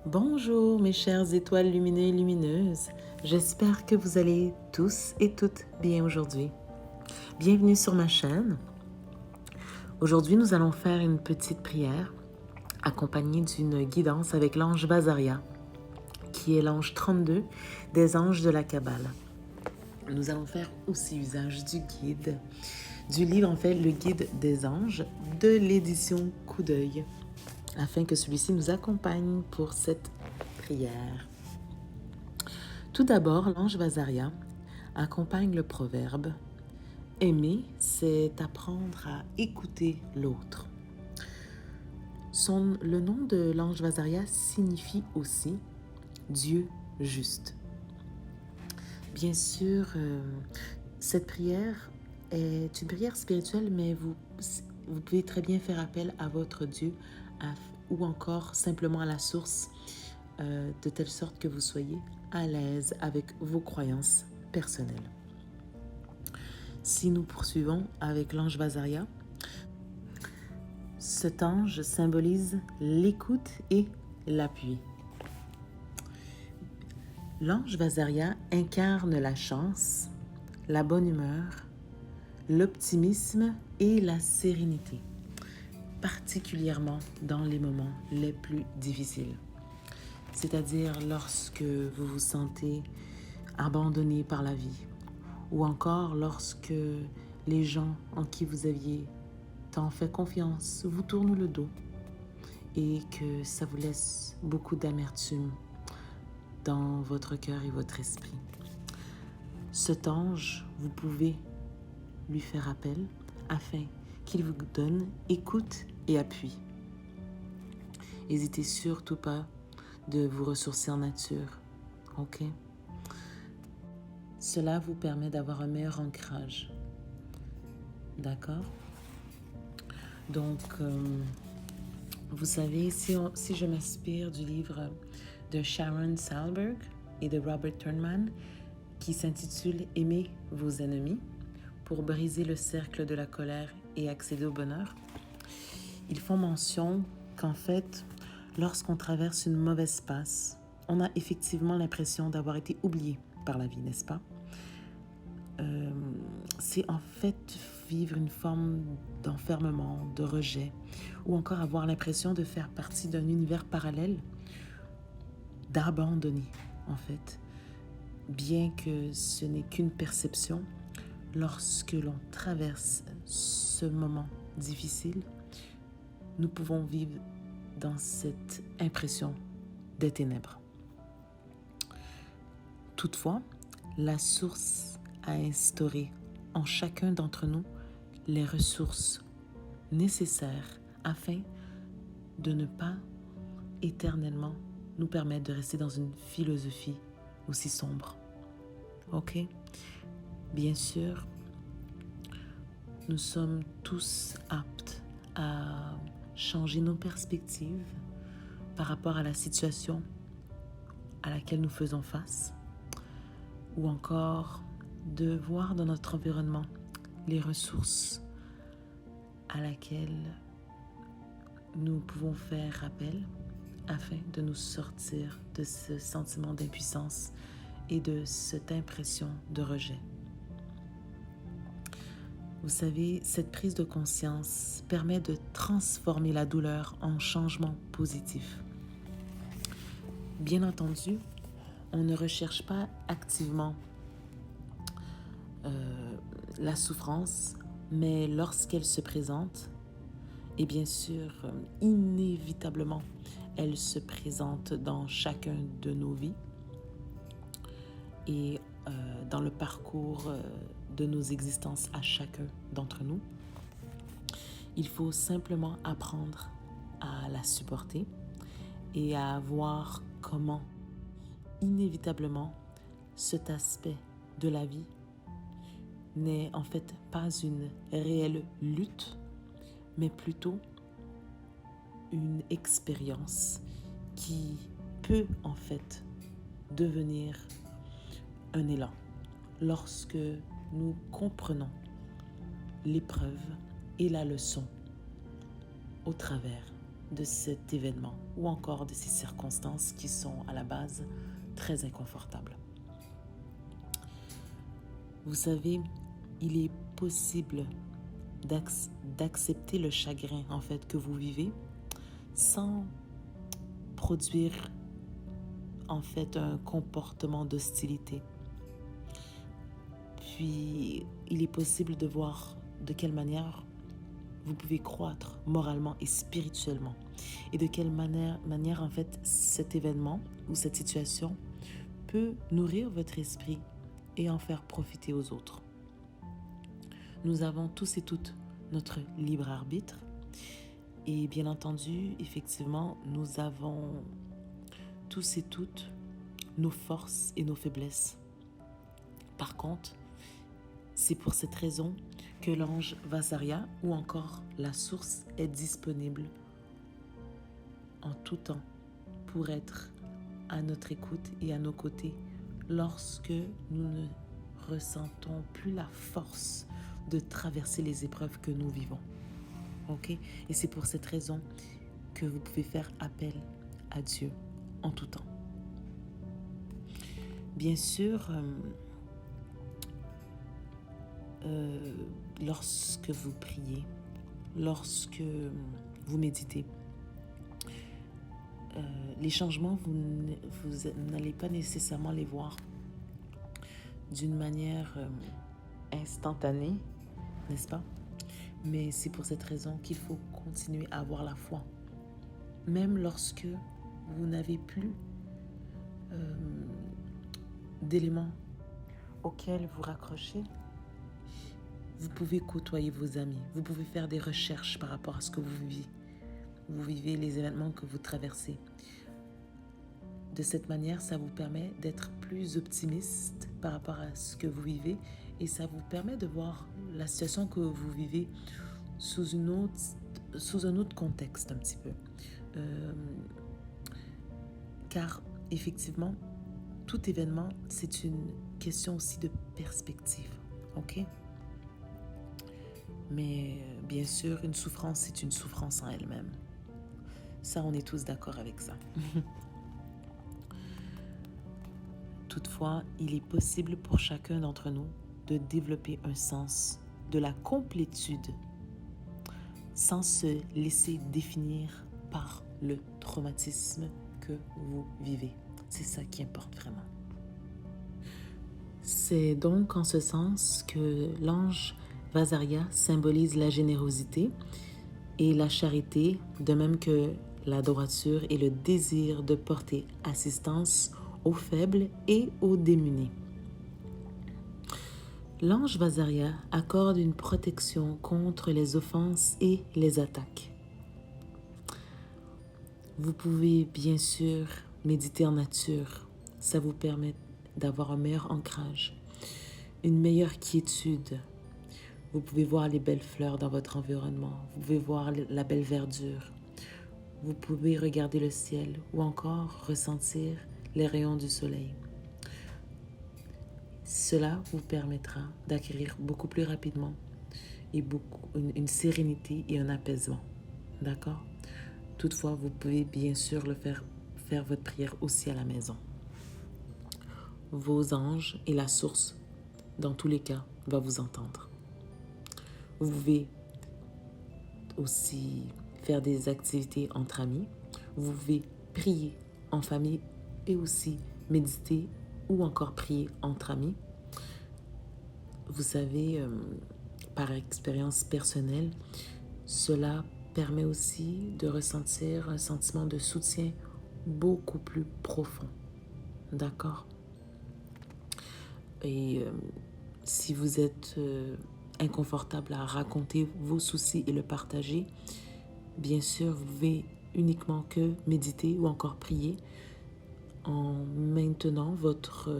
Bonjour mes chères étoiles lumineux et lumineuses, j'espère que vous allez tous et toutes bien aujourd'hui. Bienvenue sur ma chaîne. Aujourd'hui nous allons faire une petite prière accompagnée d'une guidance avec l'ange Bazaria, qui est l'ange 32 des anges de la Kabbale. Nous allons faire aussi usage du livre en fait, le guide des anges de l'édition Coup d'œil, afin que celui-ci nous accompagne pour cette prière. Tout d'abord, l'ange Bazaria accompagne le proverbe « Aimer, c'est apprendre à écouter l'autre ». Le nom de l'ange Bazaria signifie aussi « Dieu juste ». Bien sûr, cette prière est une prière spirituelle, mais vous pouvez très bien faire appel à votre Dieu ou encore simplement à la source, de telle sorte que vous soyez à l'aise avec vos croyances personnelles. Si nous poursuivons avec l'ange Bazaria, cet ange symbolise l'écoute et l'appui. L'ange Bazaria incarne la chance, la bonne humeur, l'optimisme et la sérénité, particulièrement dans les moments les plus difficiles. C'est-à-dire lorsque vous vous sentez abandonné par la vie, ou encore lorsque les gens en qui vous aviez tant fait confiance vous tournent le dos et que ça vous laisse beaucoup d'amertume dans votre cœur et votre esprit. Cet ange, vous pouvez lui faire appel afin qu'il vous donne écoute et appui. N'hésitez surtout pas de vous ressourcer en nature, ok? Cela vous permet d'avoir un meilleur ancrage, d'accord? Donc, vous savez, si je m'inspire du livre de Sharon Salzberg et de Robert Thurman, qui s'intitule « Aimez vos ennemis » pour briser le cercle de la colère et accéder au bonheur, ils font mention qu'en fait, lorsqu'on traverse une mauvaise passe, on a effectivement l'impression d'avoir été oublié par la vie, n'est-ce pas? C'est en fait vivre une forme d'enfermement, de rejet, ou encore avoir l'impression de faire partie d'un univers parallèle, d'abandonner en fait. Bien que ce n'est qu'une perception, lorsque l'on traverse ce moment difficile, nous pouvons vivre dans cette impression des ténèbres. Toutefois, la source a instauré en chacun d'entre nous les ressources nécessaires afin de ne pas éternellement nous permettre de rester dans une philosophie aussi sombre. Ok? Bien sûr, nous sommes tous aptes à changer nos perspectives par rapport à la situation à laquelle nous faisons face, ou encore de voir dans notre environnement les ressources à laquelle nous pouvons faire appel afin de nous sortir de ce sentiment d'impuissance et de cette impression de rejet. Vous savez, cette prise de conscience permet de transformer la douleur en changement positif. Bien entendu, on ne recherche pas activement la souffrance, mais lorsqu'elle se présente, et bien sûr, inévitablement, elle se présente dans chacun de nos vies et dans le parcours de nos existences à chacun d'entre nous. Il faut simplement apprendre à la supporter et à voir comment, inévitablement, cet aspect de la vie n'est en fait pas une réelle lutte, mais plutôt une expérience qui peut en fait devenir un élan lorsque nous comprenons l'épreuve et la leçon au travers de cet événement ou encore de ces circonstances qui sont à la base très inconfortables. Vous savez, il est possible d'accepter le chagrin en fait que vous vivez sans produire en fait un comportement d'hostilité. Puis, il est possible de voir de quelle manière vous pouvez croître moralement et spirituellement. Et de quelle manière en fait, cet événement ou cette situation peut nourrir votre esprit et en faire profiter aux autres. Nous avons tous et toutes notre libre arbitre. Et bien entendu, effectivement, nous avons tous et toutes nos forces et nos faiblesses. Par contre, c'est pour cette raison que l'ange Vasaria ou encore la source est disponible en tout temps pour être à notre écoute et à nos côtés lorsque nous ne ressentons plus la force de traverser les épreuves que nous vivons. Ok? Et c'est pour cette raison que vous pouvez faire appel à Dieu en tout temps. Bien sûr, lorsque vous priez, lorsque vous méditez, les changements, vous n'allez pas nécessairement les voir d'une manière instantanée, n'est-ce pas? Mais c'est pour cette raison qu'il faut continuer à avoir la foi. Même lorsque vous n'avez plus d'éléments auxquels vous raccrochez, vous pouvez côtoyer vos amis. Vous pouvez faire des recherches par rapport à ce que vous vivez. Vous vivez les événements que vous traversez. De cette manière, ça vous permet d'être plus optimiste par rapport à ce que vous vivez et ça vous permet de voir la situation que vous vivez sous un autre contexte un petit peu. Car effectivement, tout événement, c'est une question aussi de perspective. Ok? Mais bien sûr, une souffrance, c'est une souffrance en elle-même. Ça, on est tous d'accord avec ça. Toutefois, il est possible pour chacun d'entre nous de développer un sens de la complétude sans se laisser définir par le traumatisme que vous vivez. C'est ça qui importe vraiment. C'est donc en ce sens que l'ange Vasaria symbolise la générosité et la charité, de même que la droiture et le désir de porter assistance aux faibles et aux démunis. L'ange Vasaria accorde une protection contre les offenses et les attaques. Vous pouvez bien sûr méditer en nature. Ça vous permet d'avoir un meilleur ancrage, une meilleure quiétude. Vous pouvez voir les belles fleurs dans votre environnement. Vous pouvez voir la belle verdure. Vous pouvez regarder le ciel ou encore ressentir les rayons du soleil. Cela vous permettra d'acquérir beaucoup plus rapidement et une sérénité et un apaisement. D'accord? Toutefois, vous pouvez bien sûr faire votre prière aussi à la maison. Vos anges et la source, dans tous les cas, va vous entendre. Vous pouvez aussi faire des activités entre amis. Vous pouvez prier en famille et aussi méditer ou encore prier entre amis. Vous savez, par expérience personnelle, cela permet aussi de ressentir un sentiment de soutien beaucoup plus profond. D'accord? Et si vous êtes inconfortable à raconter vos soucis et le partager, bien sûr, vous pouvez uniquement que méditer ou encore prier en maintenant votre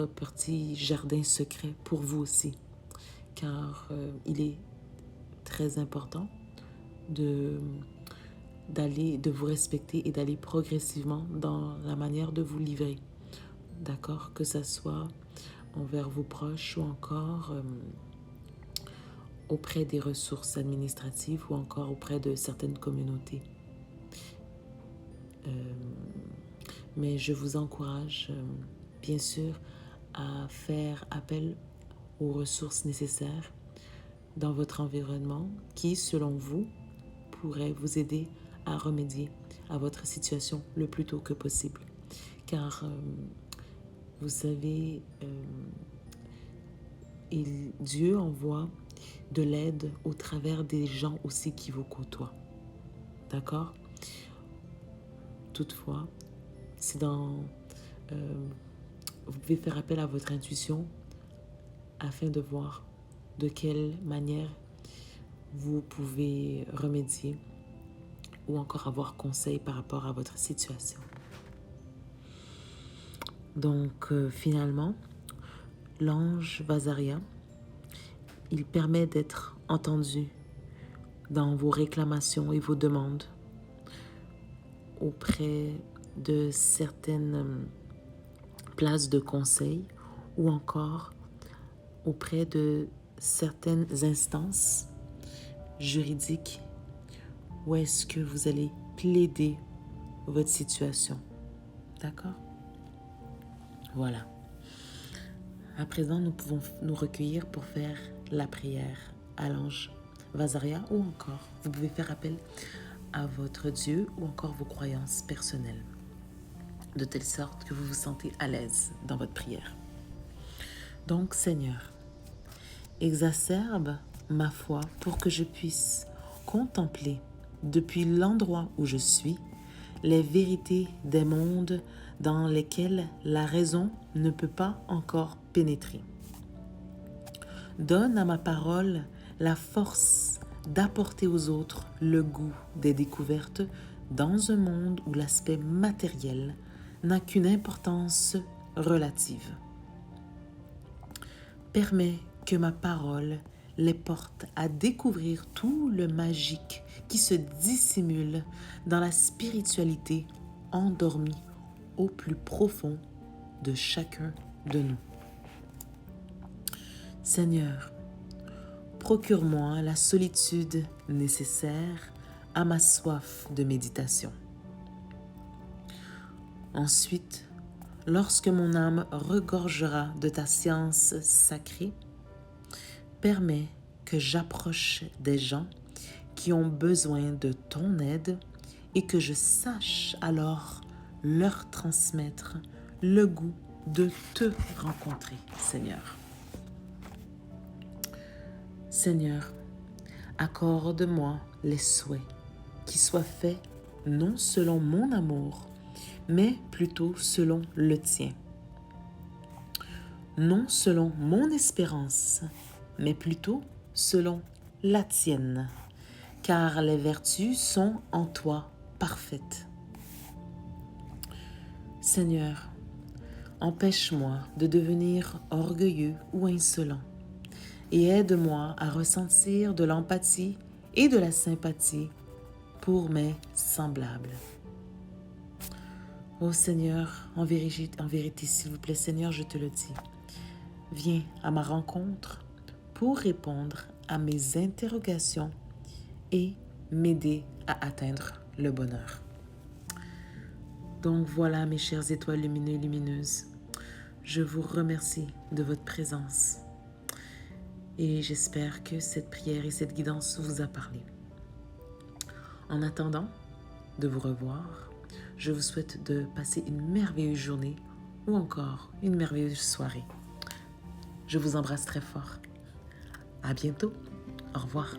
petit jardin secret pour vous aussi. Car il est très important de vous respecter et d'aller progressivement dans la manière de vous livrer. D'accord? Que ça soit envers vos proches ou encore auprès des ressources administratives ou encore auprès de certaines communautés. Mais je vous encourage, bien sûr, à faire appel aux ressources nécessaires dans votre environnement qui, selon vous, pourraient vous aider à remédier à votre situation le plus tôt que possible. Car, vous savez, Dieu envoie de l'aide au travers des gens aussi qui vous côtoient. D'accord? Toutefois, c'est vous pouvez faire appel à votre intuition afin de voir de quelle manière vous pouvez remédier ou encore avoir conseil par rapport à votre situation. Donc, finalement, l'ange Vazaria, il permet d'être entendu dans vos réclamations et vos demandes auprès de certaines places de conseil ou encore auprès de certaines instances juridiques où est-ce que vous allez plaider votre situation. D'accord? Voilà. À présent, nous pouvons nous recueillir pour faire la prière à l'ange Vazaria ou encore, vous pouvez faire appel à votre Dieu ou encore vos croyances personnelles, de telle sorte que vous vous sentez à l'aise dans votre prière. Donc, Seigneur, exacerbe ma foi pour que je puisse contempler depuis l'endroit où je suis les vérités des mondes dans lesquels la raison ne peut pas encore pénétrer. Donne à ma parole la force d'apporter aux autres le goût des découvertes dans un monde où l'aspect matériel n'a qu'une importance relative. Permets que ma parole les porte à découvrir tout le magique qui se dissimule dans la spiritualité endormie au plus profond de chacun de nous. Seigneur, procure-moi la solitude nécessaire à ma soif de méditation. Ensuite, lorsque mon âme regorgera de ta science sacrée, permets que j'approche des gens qui ont besoin de ton aide et que je sache alors leur transmettre le goût de te rencontrer, Seigneur. Seigneur, accorde-moi les souhaits qui soient faits non selon mon amour, mais plutôt selon le tien. Non selon mon espérance, mais plutôt selon la tienne, car les vertus sont en toi parfaites. Seigneur, empêche-moi de devenir orgueilleux ou insolent et aide-moi à ressentir de l'empathie et de la sympathie pour mes semblables. Ô Seigneur, en vérité, s'il vous plaît, Seigneur, je te le dis, viens à ma rencontre pour répondre à mes interrogations et m'aider à atteindre le bonheur. Donc voilà, mes chères étoiles lumineux et lumineuses, je vous remercie de votre présence et j'espère que cette prière et cette guidance vous a parlé. En attendant de vous revoir, je vous souhaite de passer une merveilleuse journée ou encore une merveilleuse soirée. Je vous embrasse très fort. À bientôt. Au revoir.